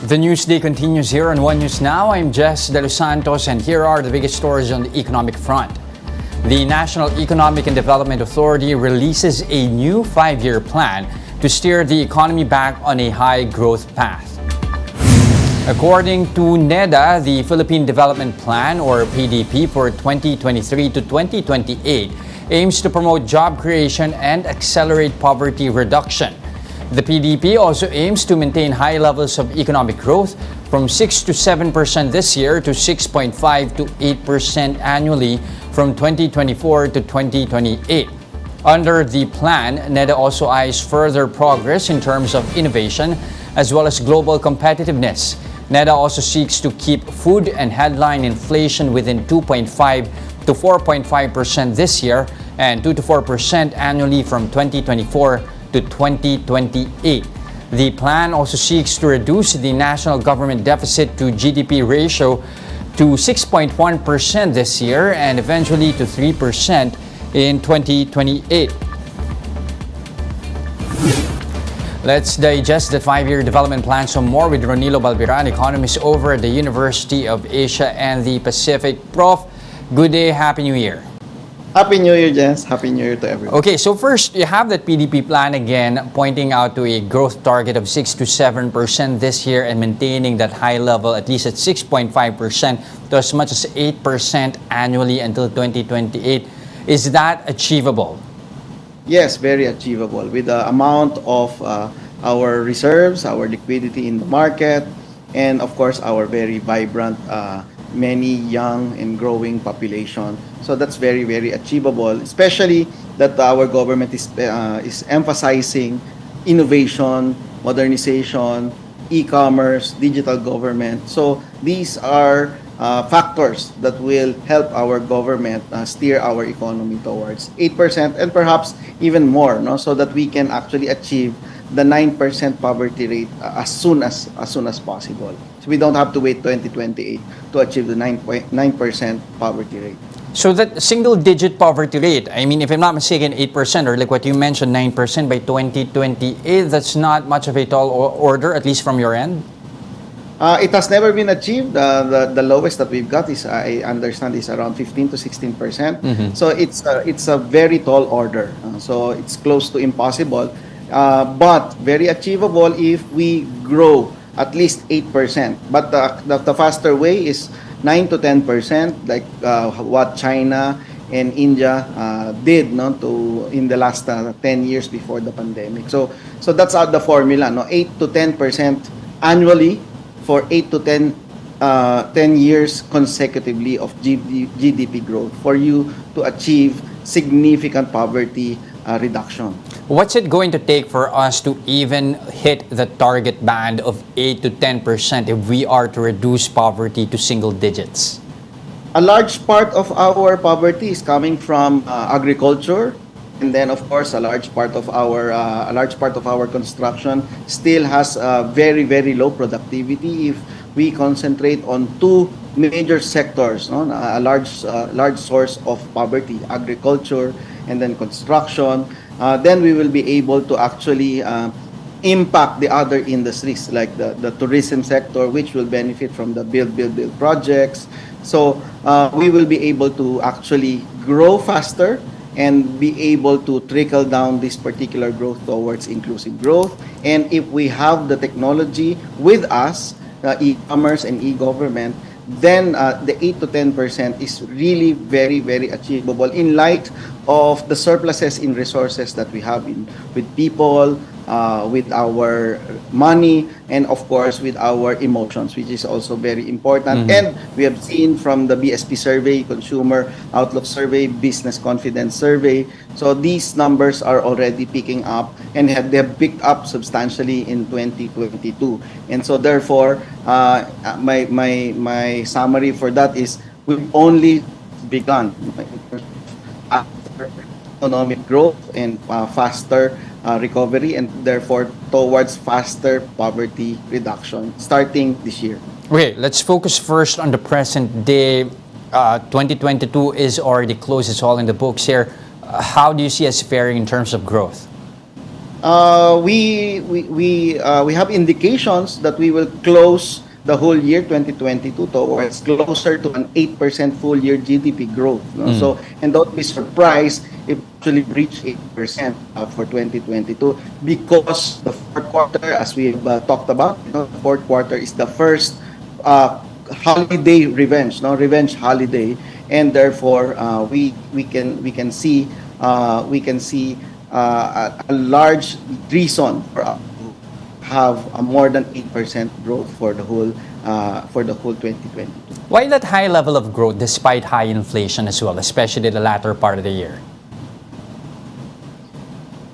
The news day continues here on One News Now. I'm Jess De Los Santos, and here are the biggest stories on the economic front. The National Economic and Development Authority releases a new 5-year plan to steer the economy back on a high growth path. According to NEDA, the Philippine Development Plan, or PDP, for 2023 to 2028 aims to promote job creation and accelerate poverty reduction. The PDP also aims to maintain high levels of economic growth from 6 to 7% this year to 6.5 to 8% annually from 2024 to 2028. Under the plan, NEDA also eyes further progress in terms of innovation as well as global competitiveness. NEDA also seeks to keep food and headline inflation within 2.5 to 4.5% this year and 2 to 4% annually from 2024 to 2028. The plan also seeks to reduce the national government deficit to GDP ratio to 6.1% this year and eventually to 3% in 2028. Let's digest the 5-year development plan some more with Ronilo Balbiran, economist over at the University of Asia and the Pacific. Prof, good day, Happy New Year. Happy New Year, Jens. Happy New Year to everyone. Okay, so first, you have that PDP plan again, pointing out to a growth target of 6 to 7% this year and maintaining that high level at least at 6.5% to as much as 8% annually until 2028. Is that achievable? Yes, very achievable with the amount of our reserves, our liquidity in the market, and of course, our very vibrant, many young and growing population. So that's very, very achievable, especially that our government is emphasizing innovation, modernization, e-commerce, digital government. So these are factors that will help our government steer our economy towards 8% and perhaps even more, no? So that we can actually achieve the 9% poverty rate as soon as possible. So we don't have to wait 2028 to achieve the 9% poverty rate. So that single-digit poverty rate, I mean, if I'm not mistaken, 8% or like what you mentioned, 9% by 2028, that's not much of a tall order, at least from your end? It has never been achieved. The lowest that we've got is, I understand, is around 15 to 16%. Mm-hmm. So it's a very tall order. So it's close to impossible, but very achievable if we grow at least 8%. But the faster way is 9 to 10%, like what China and India did, no, in the last 10 years before the pandemic. So that's the formula, no, 8 to 10% annually for 8 to 10 years consecutively of GDP growth for you to achieve significant poverty reduction. What's it going to take for us to even hit the target band of 8 to 10% if we are to reduce poverty to single digits? A large part of our poverty is coming from agriculture, and then of course a large part of our construction still has very, very low productivity. If we concentrate on two major sectors, no? A large source of poverty, agriculture and then construction, then we will be able to actually impact the other industries like the tourism sector, which will benefit from the build projects. So we will be able to actually grow faster and be able to trickle down this particular growth towards inclusive growth. And if we have the technology with us, e-commerce and e-government, then the 8 to 10% is really very, very achievable in light of the surpluses in resources that we have with people, with our money, and of course with our emotions, which is also very important. Mm-hmm. And we have seen from the BSP survey, Consumer Outlook survey, Business Confidence survey, so these numbers are already picking up and they have picked up substantially in 2022. And so therefore, my summary for that is we've only begun economic growth and faster recovery, and therefore towards faster poverty reduction starting this year. Okay, let's focus first on the present day. 2022 is already closed. It's all in the books here. How do you see us faring in terms of growth? We have indications that we will close the whole year 2022 towards closer to an 8% full year GDP growth. No? So, and don't be surprised if we actually reach 8% for 2022, because the fourth quarter, as we have talked about, the fourth quarter is the first holiday revenge, no, revenge holiday, and therefore we can see a large reason for us to have a more than 8% growth for the whole 2022. Why that high level of growth despite high inflation as well, especially the latter part of the year?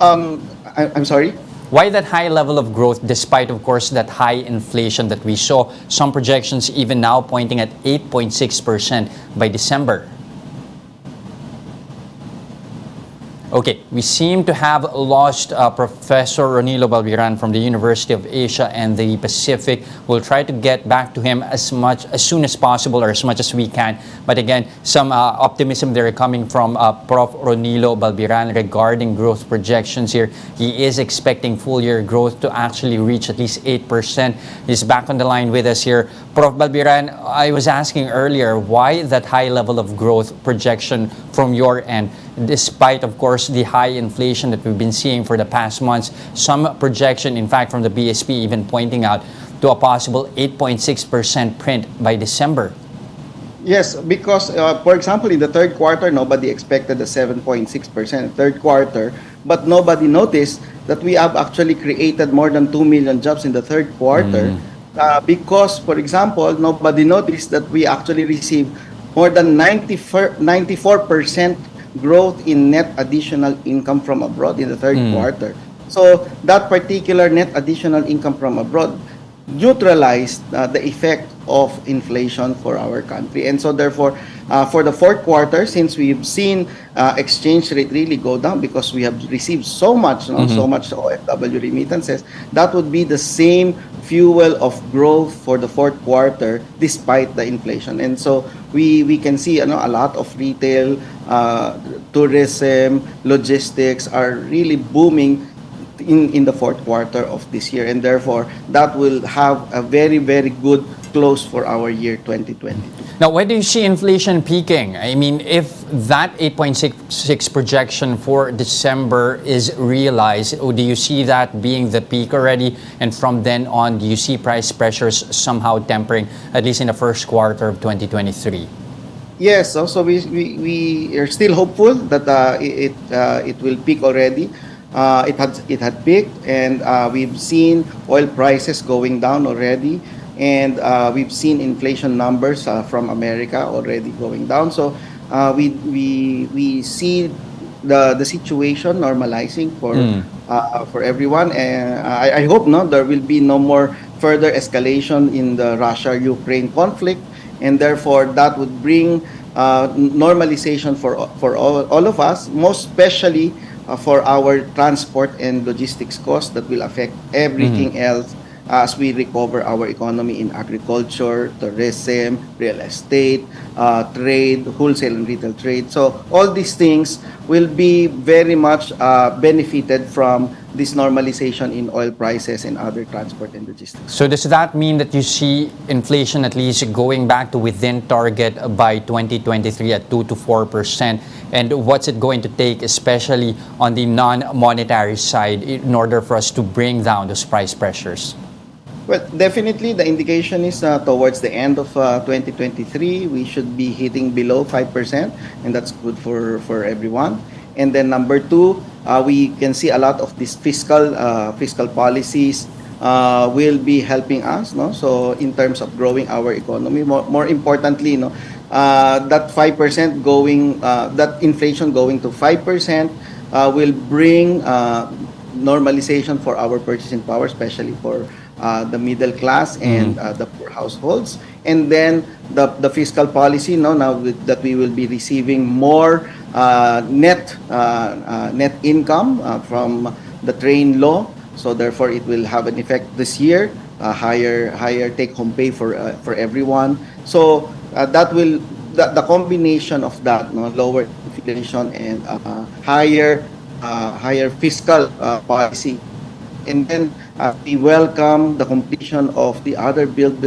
I'm sorry. Why that high level of growth despite, of course, that high inflation that we saw? Some projections even now pointing at 8.6% by December. Okay, we seem to have lost Professor Ronilo Balbiran from the University of Asia and the Pacific. We'll try to get back to him as soon as possible, or as much as we can. But again, some optimism there coming from Prof. Ronilo Balbiran regarding growth projections here. He is expecting full year growth to actually reach at least 8%. He's back on the line with us here. Prof. Balbiran, I was asking earlier, why that high level of growth projection from your end, despite, of course, the high inflation that we've been seeing for the past months? Some projection, in fact, from the BSP even pointing out to a possible 8.6% print by December. Yes, because, for example, in the third quarter, nobody expected a 7.6% third quarter, but nobody noticed that we have actually created more than 2 million jobs in the third quarter. Because, for example, nobody noticed that we actually received more than 94% growth in net additional income from abroad in the third quarter. So that particular net additional income from abroad neutralized the effect of inflation for our country. And so therefore, for the fourth quarter, since we've seen exchange rate really go down because we have received so much, so much OFW remittances, that would be the same fuel of growth for the fourth quarter despite the inflation. And so we can see a lot of retail, tourism, logistics are really booming in the fourth quarter of this year, and therefore that will have a very, very good close for our year 2022. Now, where do you see inflation peaking? I mean, if that 8.66 projection for December is realized, or do you see that being the peak already? And from then on, do you see price pressures somehow tempering, at least in the first quarter of 2023? Yes, so we are still hopeful that it will peak already. It had peaked, and we've seen oil prices going down already, and we've seen inflation numbers from America already going down. So we see the situation normalizing for everyone, and I hope there will be no more further escalation in the Russia-Ukraine conflict, and therefore that would bring normalization for all of us, most especially for our transport and logistics costs that will affect everything else as we recover our economy in agriculture, tourism, real estate, trade, wholesale and retail trade. So all these things will be very much benefited from this normalization in oil prices and other transport and logistics. So does that mean that you see inflation at least going back to within target by 2023 at 2 to 4%? And what's it going to take, especially on the non-monetary side, in order for us to bring down those price pressures? Well, definitely the indication is towards the end of 2023, we should be hitting below 5%, and that's good for everyone. And then number two, we can see a lot of these fiscal policies will be helping us. So in terms of growing our economy, more importantly, that 5% going, that inflation going to 5% will bring normalization for our purchasing power, especially for the middle class and the poor households. And then the fiscal policy, now that we will be receiving more net income from the train law, so therefore it will have an effect this year, higher take-home pay for everyone. So that will the combination of that, lower inflation and higher higher fiscal policy. And then we welcome the completion of the other build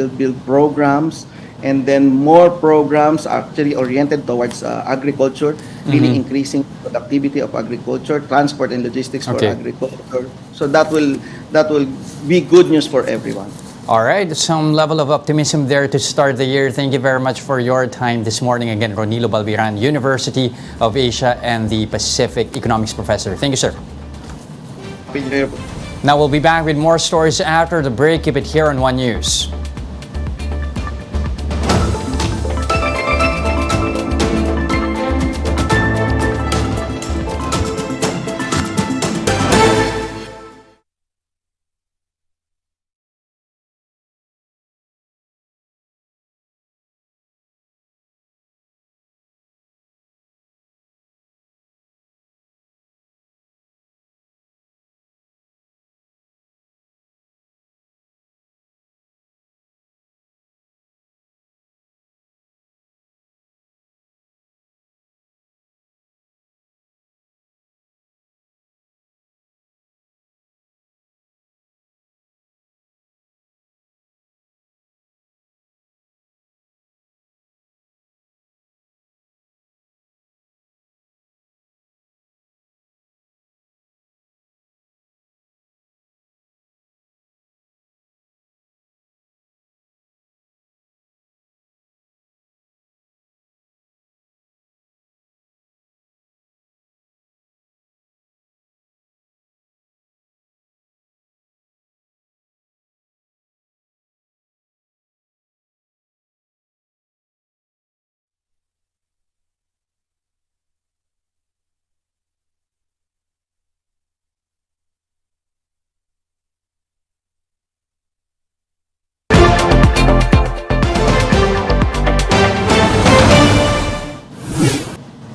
programs, and then more programs actually oriented towards agriculture, really increasing productivity of agriculture, transport and logistics for agriculture. So that will be good news for everyone. All right, some level of optimism there to start the year. Thank you very much for your time this morning. Again, Ronilo Balbiran, University of Asia and the Pacific Economics Professor. Thank you, sir. Happy New Year. Now we'll be back with more stories after the break. Keep it here on One News.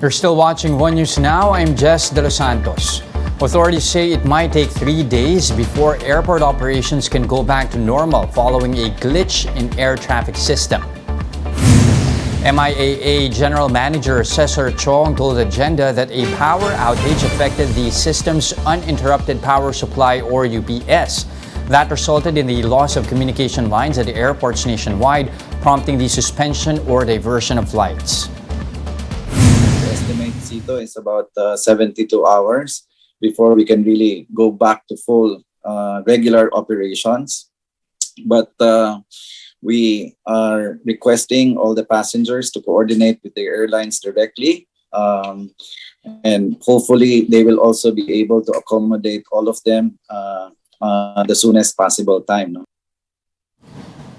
You're still watching One News Now. I'm Jess De Los Santos. Authorities say it might take 3 days before airport operations can go back to normal following a glitch in air traffic system. MIAA General Manager Cesar Chong told Agenda that a power outage affected the system's uninterrupted power supply, or UPS. That resulted in the loss of communication lines at the airports nationwide, prompting the suspension or diversion of flights. Estimate Sito is about 72 hours before we can really go back to full regular operations. But we are requesting all the passengers to coordinate with the airlines directly. And hopefully they will also be able to accommodate all of them the soonest possible time. No?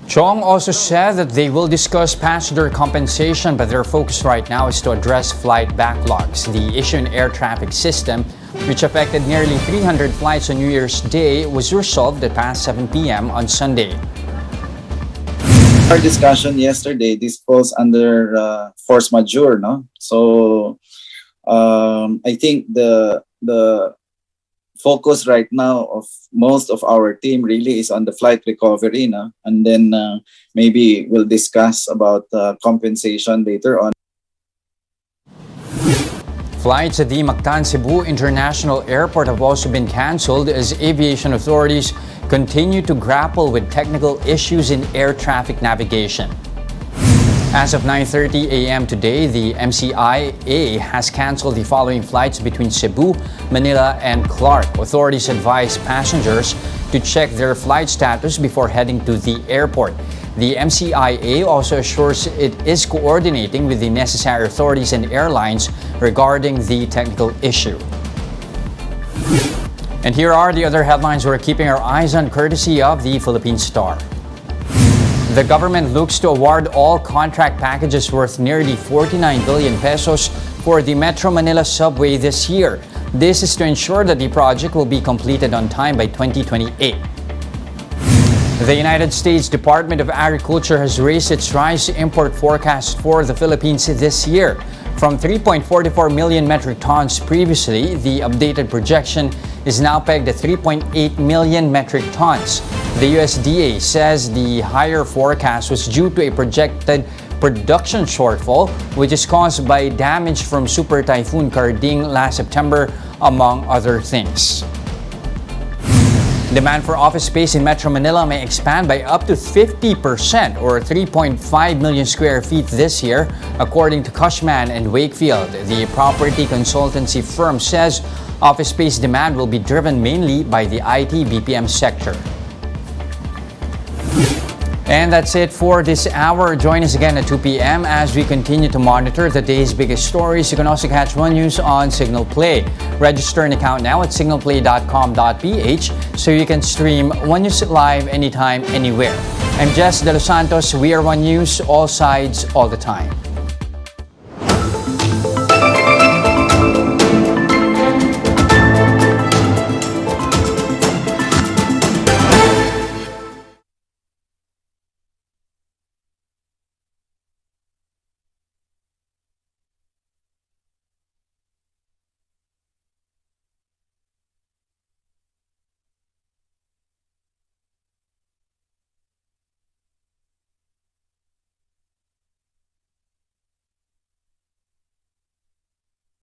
Chong also said that they will discuss passenger compensation, but their focus right now is to address flight backlogs. The issue in air traffic system, which affected nearly 300 flights on New Year's Day, was resolved at past 7 p.m. on Sunday. Our discussion yesterday, this falls under force majeure, no? So I think the focus right now of most of our team really is on the flight recovery, no? And then maybe we'll discuss about compensation later on. Flights at the Mactan Cebu International Airport have also been canceled as aviation authorities continue to grapple with technical issues in air traffic navigation. As of 9:30 a.m. today, the MCIA has canceled the following flights between Cebu, Manila, and Clark. Authorities advise passengers to check their flight status before heading to the airport. The MCIA also assures it is coordinating with the necessary authorities and airlines regarding the technical issue. And here are the other headlines we're keeping our eyes on, courtesy of the Philippine Star. The government looks to award all contract packages worth nearly 49 billion pesos for the Metro Manila subway this year. This is to ensure that the project will be completed on time by 2028. The United States Department of Agriculture has raised its rice import forecast for the Philippines this year. From 3.44 million metric tons previously, the updated projection is now pegged at 3.8 million metric tons. The USDA says the higher forecast was due to a projected production shortfall, which is caused by damage from Super Typhoon Karding last September, among other things. Demand for office space in Metro Manila may expand by up to 50% or 3.5 million square feet this year, according to Cushman and Wakefield. The property consultancy firm says office space demand will be driven mainly by the IT BPM sector. And that's it for this hour. Join us again at 2 p.m. as we continue to monitor the day's biggest stories. You can also catch One News on Signal Play. Register an account now at signalplay.com.ph so you can stream One News live anytime, anywhere. I'm Jess De Los Santos. We are One News, all sides, all the time.